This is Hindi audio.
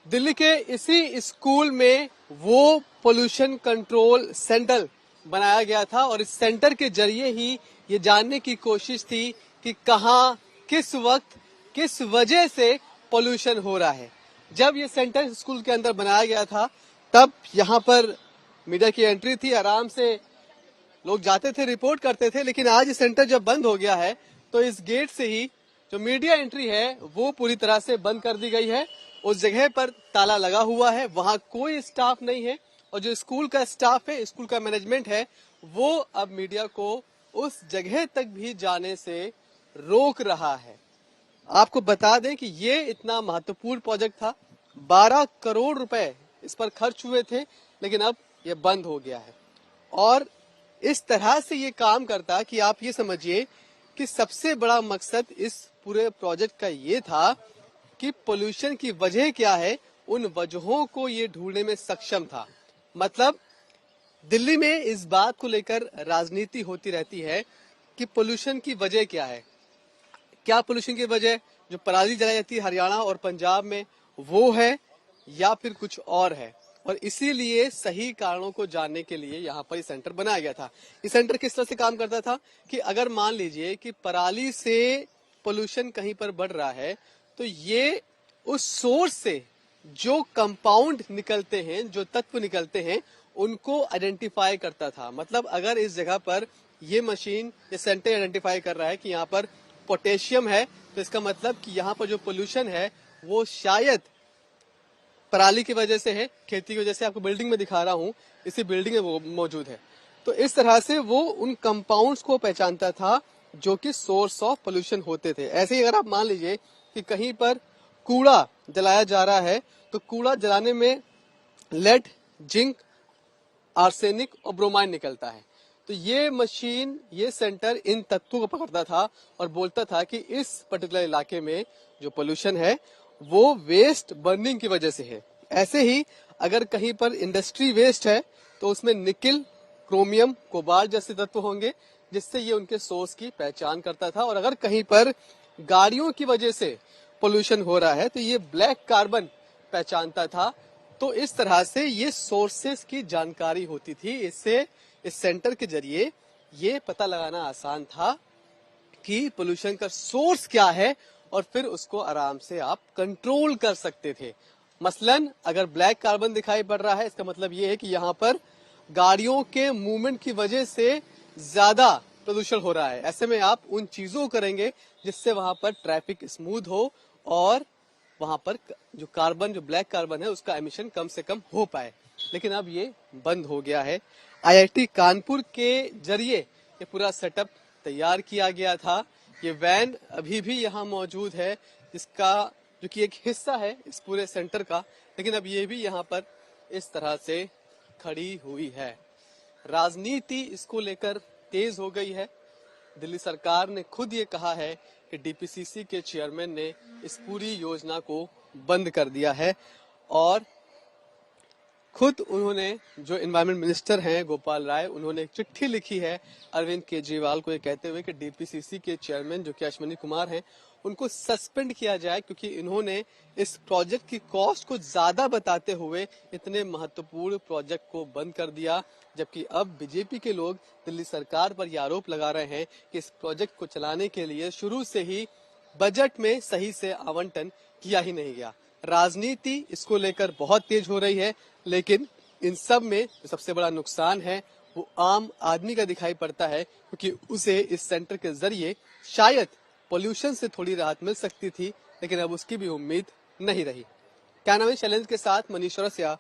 दिल्ली के इसी स्कूल में वो पोल्यूशन कंट्रोल सेंटर बनाया गया था और इस सेंटर के जरिए ही ये जानने की कोशिश थी कि कहाँ, किस वक्त, किस वजह से पोल्यूशन हो रहा है। जब ये सेंटर स्कूल के अंदर बनाया गया था तब यहाँ पर मीडिया की एंट्री थी, आराम से लोग जाते थे, रिपोर्ट करते थे। लेकिन आज ये सेंटर जब बंद हो गया है तो इस गेट से ही जो मीडिया एंट्री है वो पूरी तरह से बंद कर दी गई है। उस जगह पर ताला लगा हुआ है, वहां कोई स्टाफ नहीं है और जो स्कूल का स्टाफ है, स्कूल का मैनेजमेंट है, वो अब मीडिया को उस जगह तक भी जाने से रोक रहा है। आपको बता दें कि ये इतना महत्वपूर्ण प्रोजेक्ट था, 12 करोड़ रुपए इस पर खर्च हुए थे, लेकिन अब ये बंद हो गया है। और इस तरह से ये काम करता कि आप ये समझिए कि सबसे बड़ा मकसद इस पूरे प्रोजेक्ट का ये था कि पोल्यूशन की वजह क्या है, उन वजहों को ये ढूंढने में सक्षम था। मतलब दिल्ली में इस बात को लेकर राजनीति होती रहती है कि पोल्यूशन की वजह क्या है। क्या पोल्यूशन की वजह जो पराली जलाई जाती है हरियाणा और पंजाब में वो है या फिर कुछ और है। और इसीलिए सही कारणों को जानने के लिए यहाँ पर सेंटर बनाया गया था। ये सेंटर किस तरह से काम करता था कि अगर मान लीजिए कि पराली से पोल्यूशन कहीं पर बढ़ रहा है तो ये उस सोर्स से जो कंपाउंड निकलते हैं, जो तत्व निकलते हैं, उनको आइडेंटिफाई करता था। मतलब अगर इस जगह पर ये मशीन, ये सेंटर आइडेंटिफाई कर रहा है कि यहाँ पर पोटेशियम है, तो इसका मतलब कि यहाँ पर जो पोल्यूशन है वो शायद पराली की वजह से है, खेती की वजह से। आपको बिल्डिंग में दिखा रहा हूँ, इसी बिल्डिंग में वो मौजूद है। तो इस तरह से वो उन कंपाउंड्स को पहचानता था जो कि सोर्स ऑफ पोल्यूशन होते थे। ऐसे ही अगर आप मान लीजिए कि कहीं पर कूड़ा जलाया जा रहा है तो कूड़ा जलाने में लेड, जिंक, आर्सेनिक और ब्रोमाइन निकलता है। तो ये मशीन, ये सेंटर इन तत्वों को पकड़ता था और बोलता था कि इस पर्टिकुलर इलाके में जो पोल्यूशन है वो वेस्ट बर्निंग की वजह से है। ऐसे ही अगर कहीं पर इंडस्ट्री वेस्ट है तो उसमें निकिल, क्रोमियम, कोबाल्ट जैसे तत्व होंगे, जिससे ये उनके सोर्स की पहचान करता था। और अगर कहीं पर गाड़ियों की वजह से पोल्यूशन हो रहा है तो ये ब्लैक कार्बन पहचानता था। तो इस तरह से ये सोर्सेस की जानकारी होती थी। इससे इस सेंटर के जरिए ये पता लगाना आसान था कि पोल्यूशन का सोर्स क्या है और फिर उसको आराम से आप कंट्रोल कर सकते थे। मसलन अगर ब्लैक कार्बन दिखाई पड़ रहा है, इसका मतलब ये है कि यहाँ पर गाड़ियों के मूवमेंट की वजह से ज्यादा प्रदूषण हो रहा है। ऐसे में आप उन चीजों को करेंगे जिससे वहां पर ट्रैफिक स्मूथ हो और वहां पर जो कार्बन, जो ब्लैक कार्बन है, उसका एमिशन कम से कम हो पाए। लेकिन अब ये बंद हो गया है। आईआईटी कानपुर के जरिए ये पूरा सेटअप तैयार किया गया था। ये वैन अभी भी यहाँ मौजूद है, जिसका जो कि एक हिस्सा है इस पूरे सेंटर का, लेकिन अब ये भी यहाँ पर इस तरह से खड़ी हुई है। राजनीति इसको लेकर तेज हो गई है। दिल्ली सरकार ने खुद ये कहा है कि डीपीसीसी के चेयरमैन ने इस पूरी योजना को बंद कर दिया है और खुद उन्होंने, जो एनवायरमेंट मिनिस्टर हैं गोपाल राय, उन्होंने एक चिट्ठी लिखी है अरविंद केजरीवाल को, ये कहते हुए कि डीपीसीसी के चेयरमैन जो कि अश्विनी कुमार हैं, उनको सस्पेंड किया जाए क्योंकि इन्होंने इस प्रोजेक्ट की कॉस्ट को ज्यादा बताते हुए इतने महत्वपूर्ण प्रोजेक्ट को बंद कर दिया। जबकि अब बीजेपी के लोग दिल्ली सरकार पर यह आरोप लगा रहे हैं कि इस प्रोजेक्ट को चलाने के लिए शुरू से ही बजट में सही से आवंटन किया ही नहीं गया। राजनीति इसको लेकर बहुत तेज हो रही है, लेकिन इन सब में सबसे बड़ा नुकसान है वो आम आदमी का दिखाई पड़ता है, क्योंकि उसे इस सेंटर के जरिए शायद पोल्यूशन से थोड़ी राहत मिल सकती थी, लेकिन अब उसकी भी उम्मीद नहीं रही। क्या नाम है? शैलेंद्र के साथ मनीष रसिया।